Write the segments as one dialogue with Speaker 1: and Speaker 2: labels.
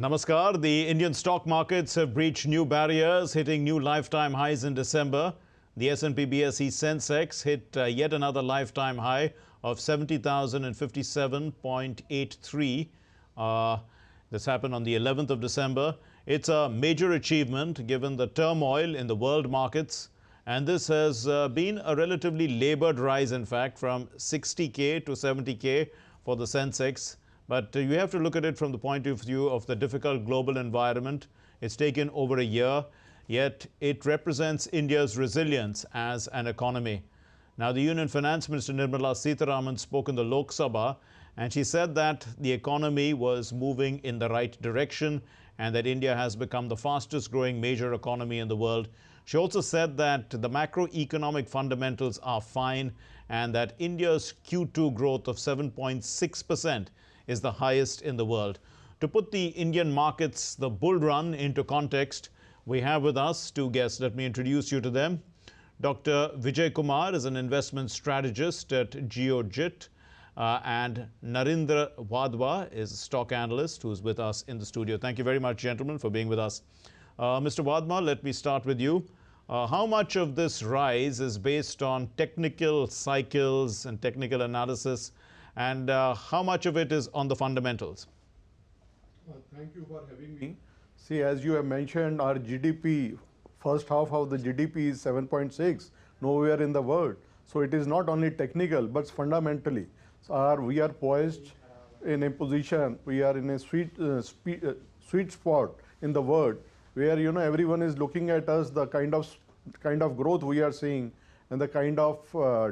Speaker 1: Namaskar. The Indian stock markets have breached new barriers, hitting new lifetime highs in December. The S&P BSE Sensex hit yet another lifetime high of 70,057.83. This happened on the 11th of December. It's a major achievement given the turmoil in the world markets. And this has been a relatively labored rise, in fact, from 60K to 70K for the Sensex. But you have to look at it from the point of view of the difficult global environment. It's taken over a year, yet it represents India's resilience as an economy. Now, the Union Finance Minister Nirmala Sitharaman spoke in the Lok Sabha, and she said that the economy was moving in the right direction and that India has become the fastest growing major economy in the world. She also said that the macroeconomic fundamentals are fine and that India's Q2 growth of 7.6% is the highest in the world. To put the Indian markets, the bull run, into context, we have with us two guests. Let me introduce you to them. Dr. Vijay Kumar is an investment strategist at GeoJit, and Narendra Wadhwa is a stock analyst who's with us in the studio. Thank you very much, gentlemen, for being with us. Mr. Wadhwa, let me start with you. How much of this rise is based on technical cycles and technical analysis, and how much of it is on the fundamentals?
Speaker 2: Thank you for having me. See, as you have mentioned, our GDP, first half of the GDP is 7.6, nowhere in the world. So it is not only technical, but fundamentally. So we are poised in a position, we are in a sweet spot in the world, where everyone is looking at us, the kind of growth we are seeing and the kind of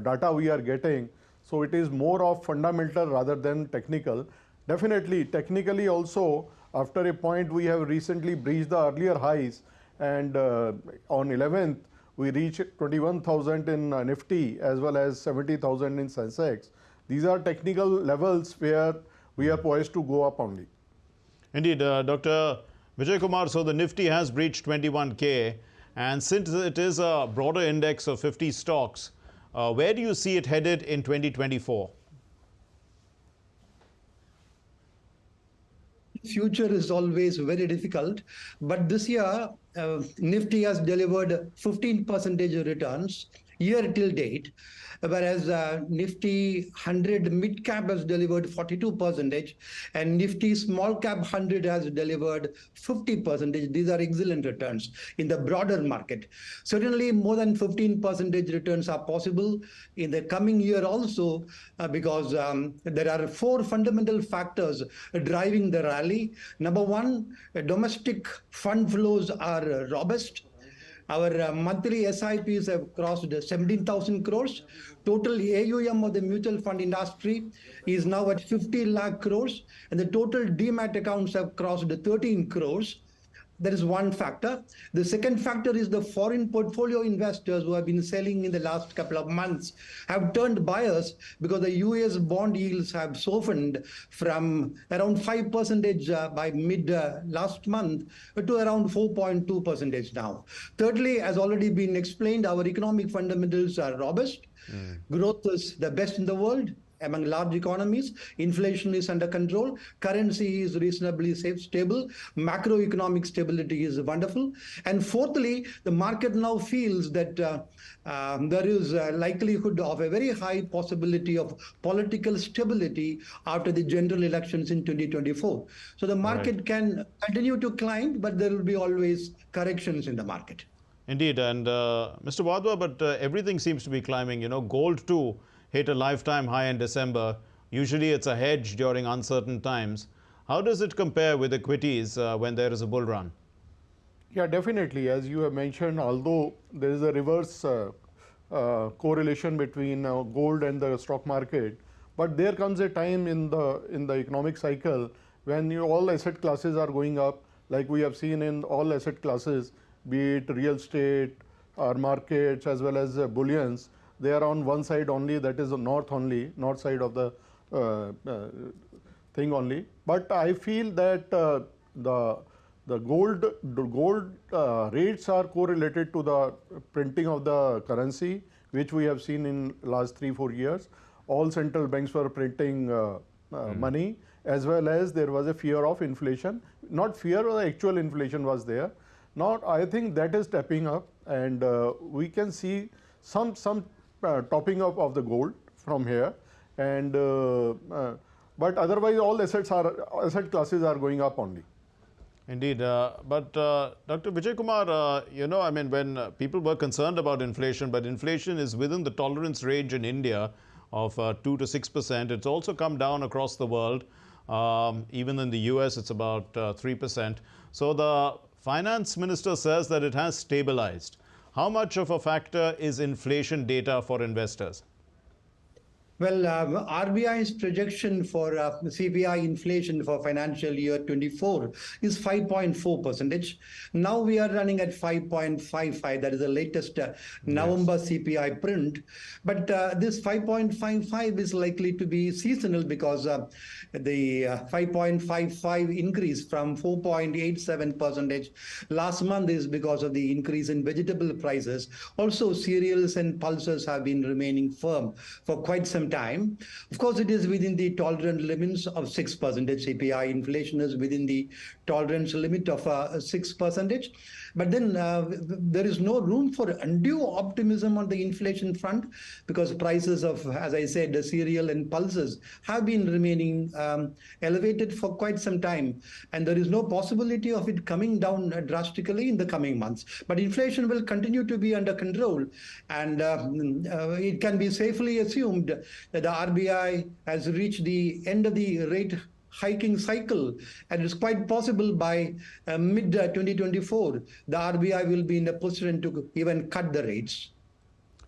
Speaker 2: data we are getting. So it is more of fundamental rather than technical. Definitely, technically also, after a point we have recently breached the earlier highs, and on 11th we reached 21,000 in Nifty as well as 70,000 in Sensex. These are technical levels where we are poised to go up only.
Speaker 1: Indeed, Dr. Vijay Kumar, so the Nifty has breached 21K, and since it is a broader index of 50 stocks, where do you see it headed in 2024?
Speaker 3: Future is always very difficult, but this year Nifty has delivered 15% returns year till date, whereas Nifty 100 mid cap has delivered 42% and Nifty small cap 100 has delivered 50%. These are excellent returns in the broader market. Certainly more than 15% returns are possible in the coming year also, because there are four fundamental factors driving the rally. Number one, domestic fund flows are robust. Our monthly SIPs have crossed 17,000 crores. Total AUM of the mutual fund industry is now at 50 lakh crores, and the total demat accounts have crossed 13 crores. That is one factor. The second factor is the foreign portfolio investors who have been selling in the last couple of months have turned buyers because the US bond yields have softened from around 5% by mid last month to around 4.2% now. Thirdly, as already been explained, our economic fundamentals are robust. Growth is the best in the world among large economies. Inflation is under control. Currency is reasonably safe, stable. Macroeconomic stability is wonderful. And fourthly, the market now feels that there is a likelihood of a very high possibility of political stability after the general elections in 2024. So the market can continue to climb, but there will be always corrections in the market.
Speaker 1: Indeed, and Mr. Wadhwa, but everything seems to be climbing. Gold too hit a lifetime high in December. Usually it's a hedge during uncertain times. How does it compare with equities when there is a bull run?
Speaker 2: Yeah, definitely. As you have mentioned, although there is a reverse correlation between gold and the stock market, but there comes a time in the economic cycle when all asset classes are going up, like we have seen in all asset classes, be it real estate or markets as well as bullions. They are on one side only, that is the north side of the thing only. But I feel that the gold rates are correlated to the printing of the currency, which we have seen in last 3-4 years. All central banks were printing money, as well as there was a fear of inflation. Not fear, the actual inflation was there. Now I think that is stepping up, and we can see some topping up of the gold from here, and but otherwise all asset classes are going up only.
Speaker 1: Indeed, but Dr. Vijay Kumar, you know, I mean, when people were concerned about inflation, but inflation is within the tolerance range in India of 2 to 6%. It's also come down across the world. Even in the US, it's about 3%. So the finance minister says that it has stabilized. How much of a factor is inflation data for investors?
Speaker 3: Well, RBI's projection for CPI inflation for financial year 24 is 5.4%. Now we are running at 5.55. That is the latest November CPI print. But this 5.55 is likely to be seasonal because the 5.55 increase from 4.87% last month is because of the increase in vegetable prices. Also, cereals and pulses have been remaining firm for quite some time. Of course, it is within the tolerant limits of 6%. CPI inflation is within the tolerance limit of 6%. But then there is no room for undue optimism on the inflation front because prices of, as I said, the cereal and pulses have been remaining elevated for quite some time. And there is no possibility of it coming down drastically in the coming months. But inflation will continue to be under control. And it can be safely assumed that the RBI has reached the end of the rate hiking cycle, and it's quite possible by mid 2024 the RBI will be in a position to even cut the rates.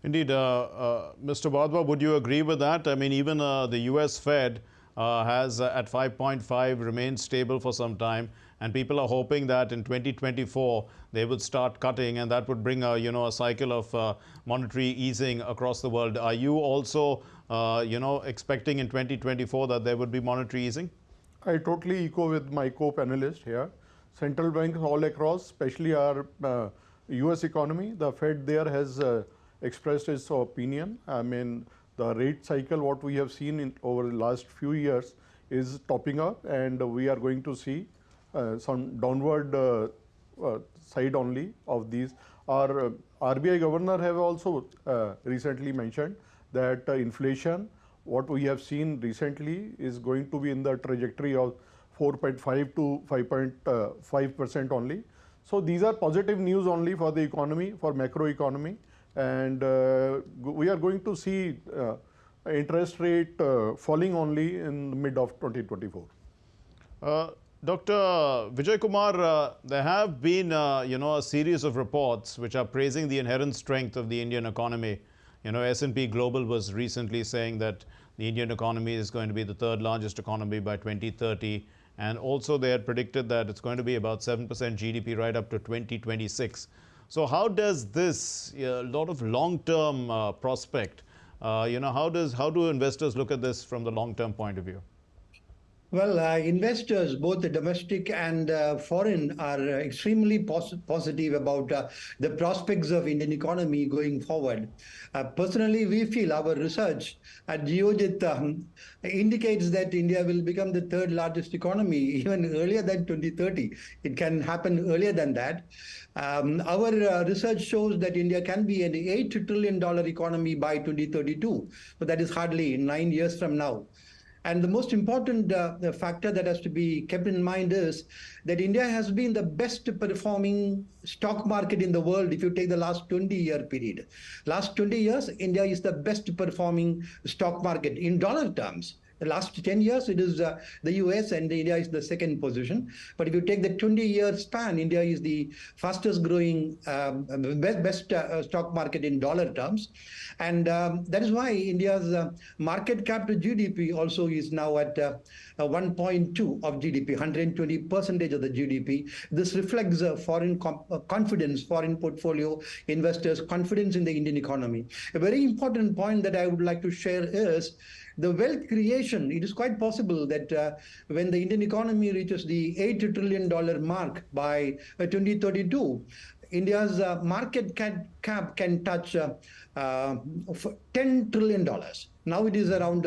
Speaker 1: Indeed, Mr. Wadhwa, would you agree with that? I mean, even the US Fed has at 5.5 remained stable for some time, and people are hoping that in 2024 they would start cutting, and that would bring a cycle of monetary easing across the world. Are you also expecting in 2024 that there would be monetary easing?
Speaker 2: I totally echo with my co-panelist here. Central banks all across, especially our US economy, the Fed there has expressed its opinion. I mean, the rate cycle, what we have seen over the last few years is topping up, and we are going to see some downward side only of these. Our RBI governor have also recently mentioned that inflation, what we have seen recently, is going to be in the trajectory of 4.5 to 5.5% only. So these are positive news only for the economy, for macro economy, and we are going to see interest rate falling only in the mid of 2024.
Speaker 1: Dr. Vijay Kumar, there have been a series of reports which are praising the inherent strength of the Indian economy. You know, S&P Global was recently saying that the Indian economy is going to be the third largest economy by 2030. And also they had predicted that it's going to be about 7% GDP right up to 2026. So how does this lot of long-term prospect, how do investors look at this from the long-term point of view?
Speaker 3: Well, investors, both the domestic and foreign, are extremely positive about the prospects of Indian economy going forward. Personally, we feel our research at Geojit indicates that India will become the third largest economy even earlier than 2030. It can happen earlier than that. Our research shows that India can be an $8 trillion economy by 2032. So that is hardly 9 years from now. And the most important factor that has to be kept in mind is that India has been the best performing stock market in the world if you take the last 20-year period. Last 20 years, India is the best performing stock market in dollar terms. The last 10 years, it is the US, and India is the second position. But if you take the 20-year span, India is the fastest growing, best stock market in dollar terms. And that is why India's market cap to GDP also is now at 1.2 of GDP, 120% of the GDP. This reflects foreign confidence, foreign portfolio investors' confidence in the Indian economy. A very important point that I would like to share is the wealth creation. It is quite possible that when the Indian economy reaches the $8 trillion mark by 2032, India's market cap can touch $10 trillion. Now it is around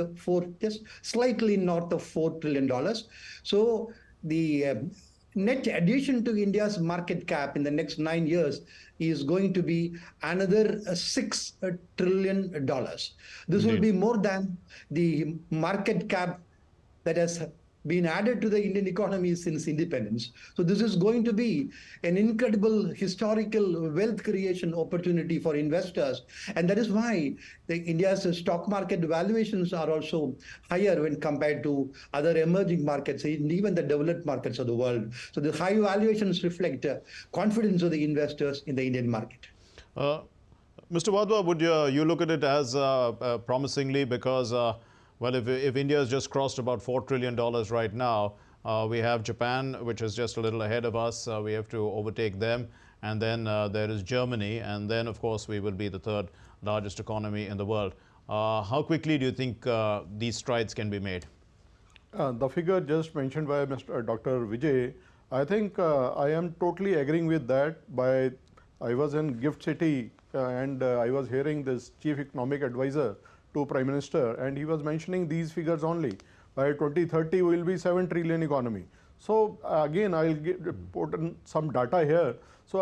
Speaker 3: just slightly north of $4 trillion. So the net addition to India's market cap in the next 9 years is going to be another $6 trillion. This will be more than the market cap that has been added to the Indian economy since independence. So this is going to be an incredible historical wealth creation opportunity for investors. And that is why India's stock market valuations are also higher when compared to other emerging markets, and even the developed markets of the world. So the high valuations reflect confidence of the investors in the Indian market.
Speaker 1: Mr. Wadhwa, would you look at it as promisingly because well, if India has just crossed about $4 trillion right now, we have Japan, which is just a little ahead of us. We have to overtake them. And then there is Germany. And then, of course, we will be the third largest economy in the world. How quickly do you think these strides can be made?
Speaker 2: The figure just mentioned by Dr. Vijay, I think I am totally agreeing with that. I was in Gift City and I was hearing this chief economic advisor to Prime Minister, and he was mentioning these figures only. By 2030, we will be 7 trillion economy. So again, I will put in some data here. So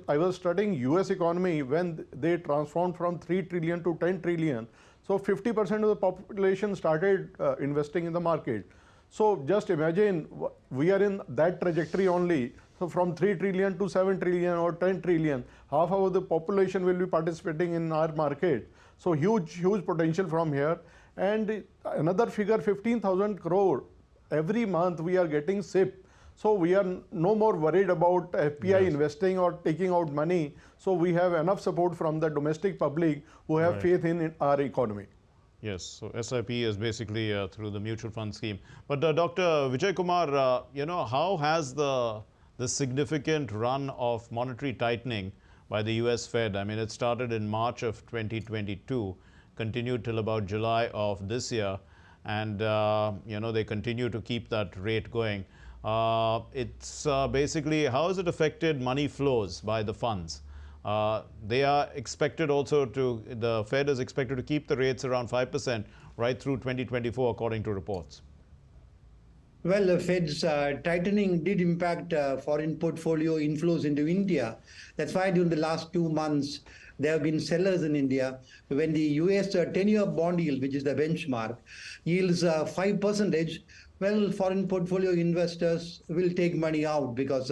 Speaker 2: I was studying US economy when they transformed from 3 trillion to 10 trillion. So 50% of the population started investing in the market. So just imagine we are in that trajectory only. So from 3 trillion to 7 trillion or 10 trillion, half of the population will be participating in our market. So huge potential from here. And another figure, 15,000 crore every month we are getting SIP. So we are no more worried about FPI investing or taking out money. So we have enough support from the domestic public who have faith in our economy.
Speaker 1: Yes, so SIP is basically through the mutual fund scheme. But Dr. Vijay Kumar, you know, how has the significant run of monetary tightening by the US Fed, I mean, it started in March of 2022, continued till about July of this year, and you know, they continue to keep that rate going. It's basically, how has it affected money flows by the funds? They are expected also to, the Fed is expected to keep the rates around 5% right through 2024, according to reports.
Speaker 3: Well, the Fed's tightening did impact foreign portfolio inflows into India. That's why during the last 2 months, there have been sellers in India. When the US 10-year bond yield, which is the benchmark, yields 5%, well, foreign portfolio investors will take money out because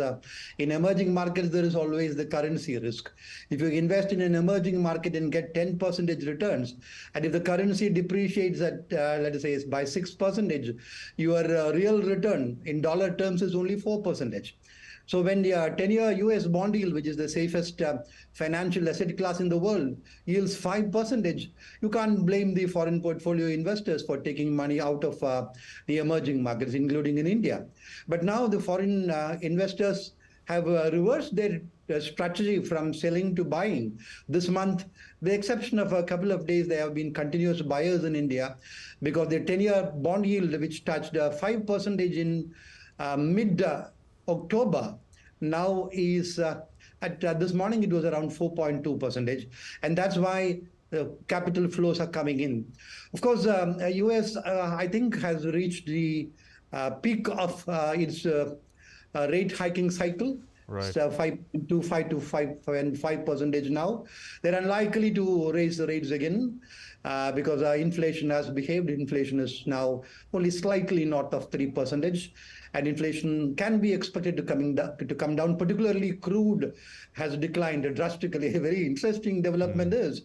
Speaker 3: in emerging markets, there is always the currency risk. If you invest in an emerging market and get 10% returns, and if the currency depreciates at, let us say, by 6%, your real return in dollar terms is only 4%. So when the 10-year US bond yield, which is the safest financial asset class in the world, yields 5%, you can't blame the foreign portfolio investors for taking money out of the emerging markets, including in India. But now the foreign investors have reversed their strategy from selling to buying. This month, with the exception of a couple of days, there have been continuous buyers in India because the 10-year bond yield, which touched 5% in mid-October, now is at this morning it was around 4.2%, and that's why capital flows are coming in. Of course, US I think has reached the peak of its rate hiking cycle.
Speaker 1: Right.
Speaker 3: So 5.25 to 5% now. They're unlikely to raise the rates again because inflation has behaved. Inflation is now only slightly north of 3%. And inflation can be expected to come down. Particularly crude has declined drastically. A very interesting development is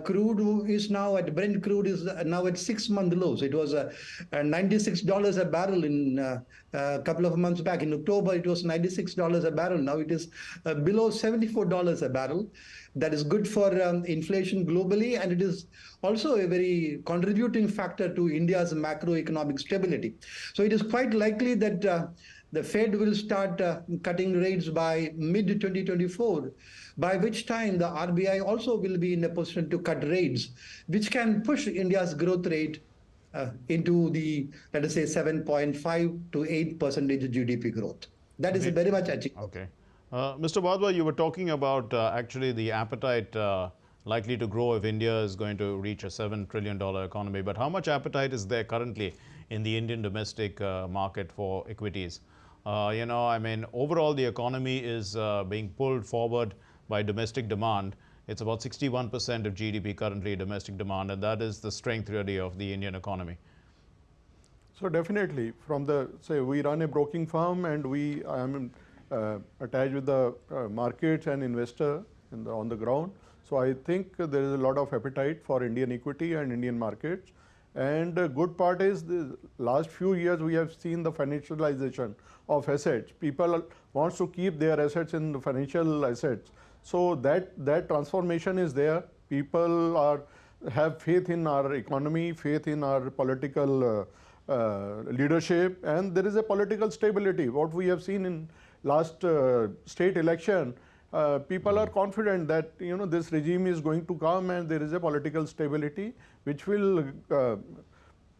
Speaker 3: crude is now at, Brent crude is now at 6-month lows. It was $96 a barrel in a couple of months back. In October, it was $96 a barrel. Now it is below $74 a barrel. That is good for inflation globally, and it is also a very contributing factor to India's macroeconomic stability. So it is quite likely that the Fed will start cutting rates by mid-2024, by which time the RBI also will be in a position to cut rates, which can push India's growth rate into the, let us say, 7.5 to 8% GDP growth. That is very much achievable.
Speaker 1: Okay. Mr. Wadhwa, you were talking about actually the appetite likely to grow if India is going to reach a $7 trillion economy. But how much appetite is there currently in the Indian domestic market for equities? I mean, overall the economy is being pulled forward by domestic demand. It's about 61% of GDP currently domestic demand, and that is the strength really of the Indian economy.
Speaker 2: So definitely, from the, say, we run a broking firm and I am attached with the markets and investor on the ground. So I think there is a lot of appetite for Indian equity and Indian markets. And the good part is the last few years we have seen the financialization of assets. People wants to keep their assets in the financial assets. So that transformation is there. People have faith in our economy, faith in our political leadership, and there is a political stability. What we have seen in last state election, people are confident that this regime is going to come and there is a political stability which will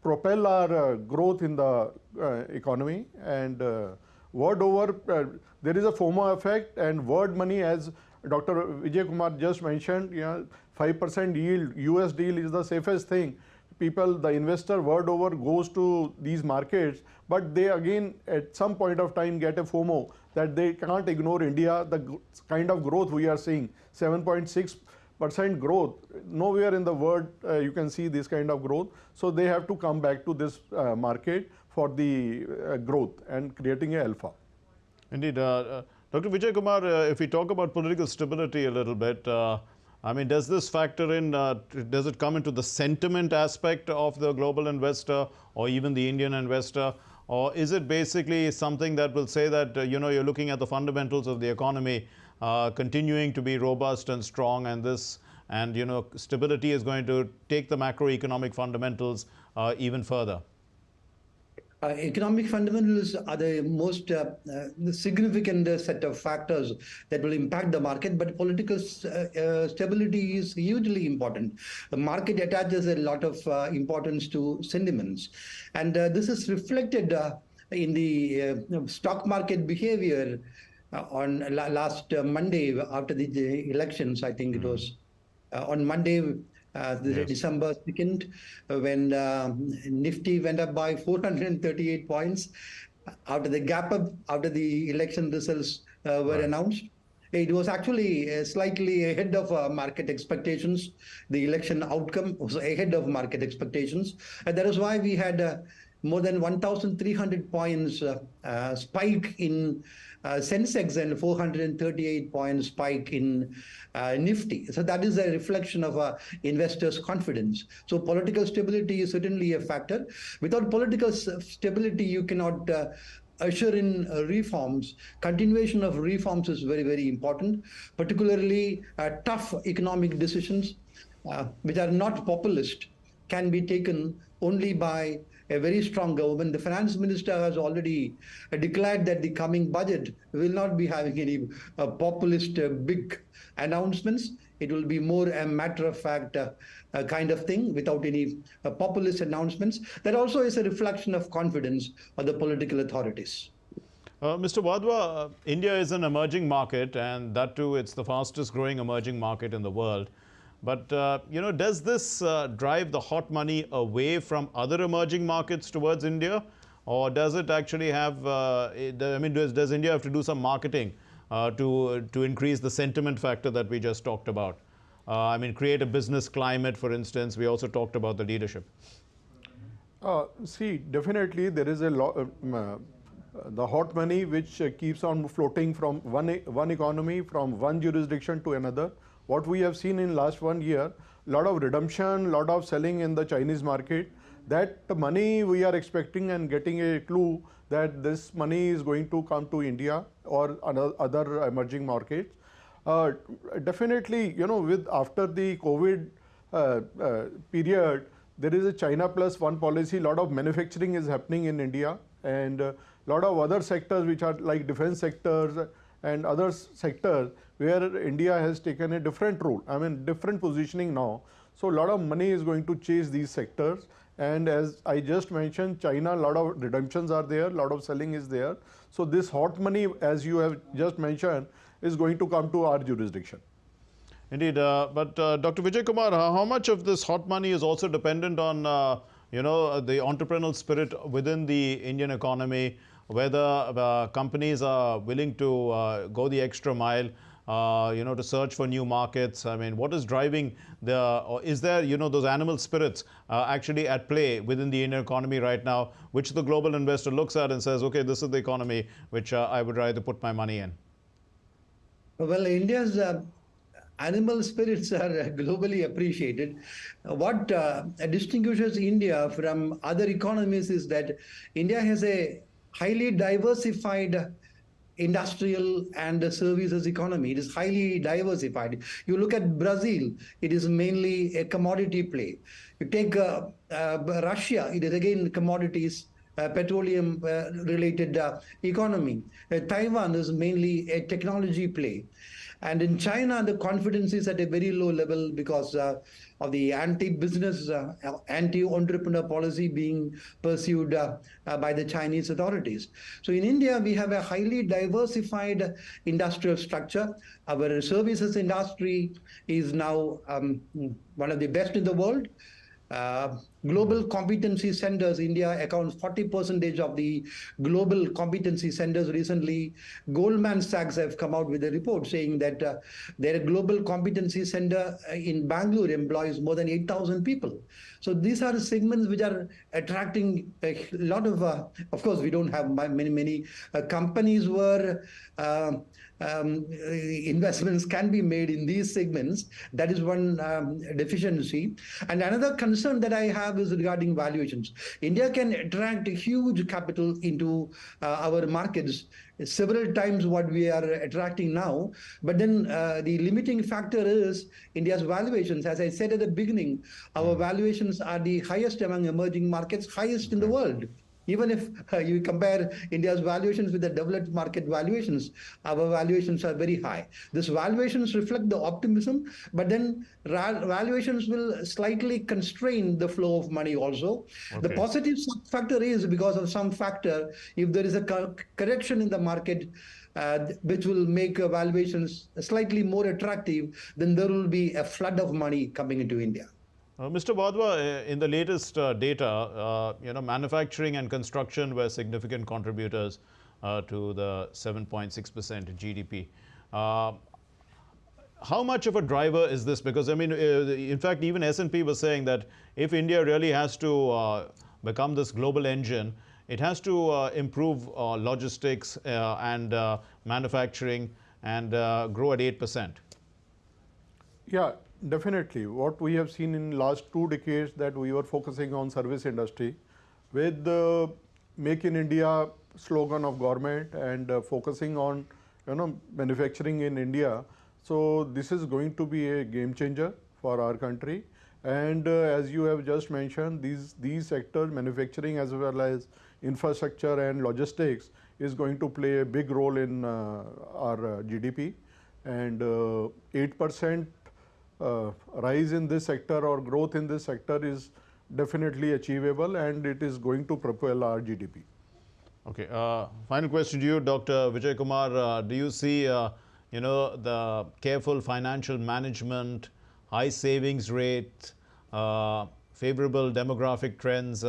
Speaker 2: propel our growth in the economy. And word over, there is a FOMO effect, and word money, as Dr. Vijay Kumar just mentioned, 5% yield, US deal is the safest thing. People, the investor word over goes to these markets, but they again at some point of time get a FOMO that they can't ignore India, the kind of growth we are seeing, 7.6% growth. Nowhere in the world you can see this kind of growth. So they have to come back to this market for the growth and creating a alpha.
Speaker 1: Indeed. Dr. Vijay Kumar, if we talk about political stability a little bit, I mean, does this factor in, does it come into the sentiment aspect of the global investor or even the Indian investor? Or is it basically something that will say that, you're looking at the fundamentals of the economy continuing to be robust and strong, and stability is going to take the macroeconomic fundamentals even further?
Speaker 3: Economic fundamentals are the most significant set of factors that will impact the market, but political stability is hugely important. The market attaches a lot of importance to sentiments, and this is reflected in the stock market behavior on last Monday after the elections. I think it was on Monday,
Speaker 1: Yes.
Speaker 3: December 2nd, when Nifty went up by 438 points after the gap up, after the election results were announced. It was actually slightly ahead of market expectations. The election outcome was ahead of market expectations. And that is why we had more than 1,300 points spike in Sensex and 438 points spike in Nifty. So that is a reflection of investors' confidence. So political stability is certainly a factor. Without political stability, you cannot usher in reforms. Continuation of reforms is very, very important, particularly tough economic decisions which are not populist can be taken only by a very strong government. The finance minister has already declared that the coming budget will not be having any populist big announcements. It will be more a matter of fact kind of thing without any populist announcements. That also is a reflection of confidence of the political authorities.
Speaker 1: Mr. Wadhwa, India is an emerging market, and that too, it's the fastest growing emerging market in the world. But, does this drive the hot money away from other emerging markets towards India? Or does it actually have, does India have to do some marketing to increase the sentiment factor that we just talked about? Create a business climate, for instance. We also talked about the leadership.
Speaker 2: See, definitely there is a lot, the hot money which keeps on floating from one economy, from one jurisdiction to another. What we have seen in last 1 year, lot of redemption, lot of selling in the Chinese market. That money we are expecting and getting a clue that this money is going to come to India or other emerging markets. Definitely, with after the COVID period, there is a China plus one policy. Lot of manufacturing is happening in India, and lot of other sectors which are like defense sectors and other sectors where India has taken a different role, different positioning now. So a lot of money is going to chase these sectors. And as I just mentioned, China, a lot of redemptions are there, a lot of selling is there. So this hot money, as you have just mentioned, is going to come to our jurisdiction.
Speaker 1: Indeed, but Dr. Vijay Kumar, how much of this hot money is also dependent on, the entrepreneurial spirit within the Indian economy, whether companies are willing to go the extra mile, to search for new markets? I mean, what is driving or is there, those animal spirits actually at play within the Indian economy right now, which the global investor looks at and says, okay, this is the economy which I would rather put my money in?
Speaker 3: Well, India's animal spirits are globally appreciated. What distinguishes India from other economies is that India has a highly diversified industrial and services economy. It is highly diversified. You look at Brazil, it is mainly a commodity play. You take Russia, it is again commodities, petroleum related economy. Taiwan is mainly a technology play. And in China, the confidence is at a very low level because of the anti-business, anti-entrepreneur policy being pursued by the Chinese authorities. So in India, we have a highly diversified industrial structure. Our services industry is now one of the best in the world. Global competency centers, India accounts 40% of the global competency centers. Recently, Goldman Sachs have come out with a report saying that their global competency center in Bangalore employs more than 8,000 people. So these are segments which are attracting a lot of course, we don't have many companies where investments can be made in these segments. That is one deficiency. And another concern that I have is regarding valuations. India can attract huge capital into our markets, several times what we are attracting now. But then the limiting factor is India's valuations. As I said at the beginning, our valuations are the highest among emerging markets, highest in the world. Even if you compare India's valuations with the developed market valuations, our valuations are very high. These valuations reflect the optimism, but then valuations will slightly constrain the flow of money also. Okay. The positive factor is because of some factor, if there is a correction in the market, which will make valuations slightly more attractive, then there will be a flood of money coming into India.
Speaker 1: Mr. Wadhwa, in the latest data, manufacturing and construction were significant contributors to the 7.6% GDP. How much of a driver is this? Because, I mean, in fact, even S&P was saying that if India really has to become this global engine, it has to improve logistics and manufacturing and grow at 8%.
Speaker 2: Yeah. Definitely. What we have seen in last 2 decades that we were focusing on service industry with the Make in India slogan of government and focusing on manufacturing in India. So this is going to be a game changer for our country. And as you have just mentioned, these sectors, manufacturing as well as infrastructure and logistics, is going to play a big role in our GDP. And 8% rise in this sector or growth in this sector is definitely achievable, and it is going to propel our GDP.
Speaker 1: Okay. Final question to you, Dr. Vijay Kumar. Do you see, the careful financial management, high savings rate, favorable demographic trends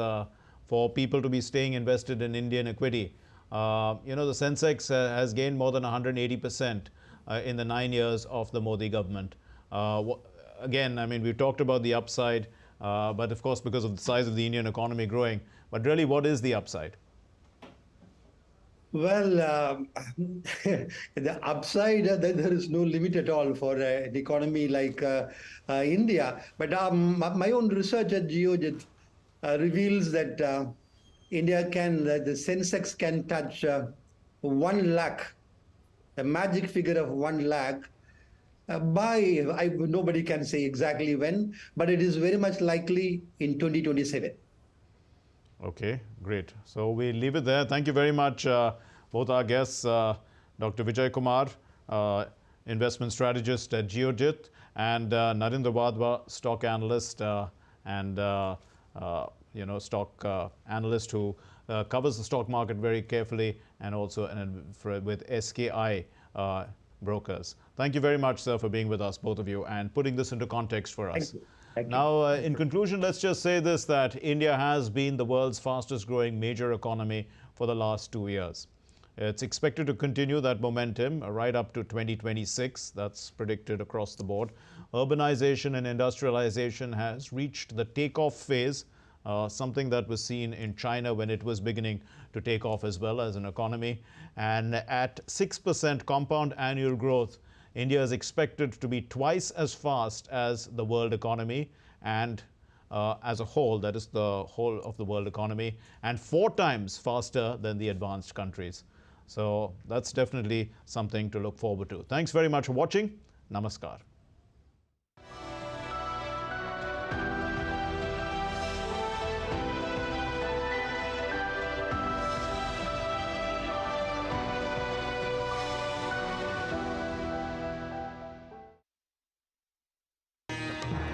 Speaker 1: for people to be staying invested in Indian equity? The Sensex has gained more than 180% in the 9 years of the Modi government. Again, I mean, we've talked about the upside, but of course, because of the size of the Indian economy growing. But really, what is the upside?
Speaker 3: Well, the upside, there is no limit at all for an economy like India. But my own research at Geojit reveals that India the Sensex can touch 1 lakh, a magic figure of 1 lakh. Nobody can say exactly when, but it is very much likely in 2027.
Speaker 1: Okay, great. So we leave it there. Thank you very much, both our guests, Dr. Vijay Kumar, investment strategist at Geojit, and Narendra Wadhwa, stock analyst and stock analyst who covers the stock market very carefully, and also with SKI brokers. Thank you very much, sir, for being with us, both of you, and putting this into context for us.
Speaker 3: Thank you. Thank you.
Speaker 1: Now, in conclusion, let's just say this, that India has been the world's fastest growing major economy for the last 2 years. It's expected to continue that momentum right up to 2026. That's predicted across the board. Urbanization and industrialization has reached the takeoff phase, something that was seen in China when it was beginning to take off as well as an economy. And at 6% compound annual growth, India is expected to be twice as fast as the world economy and as a whole, that is the whole of the world economy, and 4 times faster than the advanced countries. So that's definitely something to look forward to. Thanks very much for watching. Namaskar.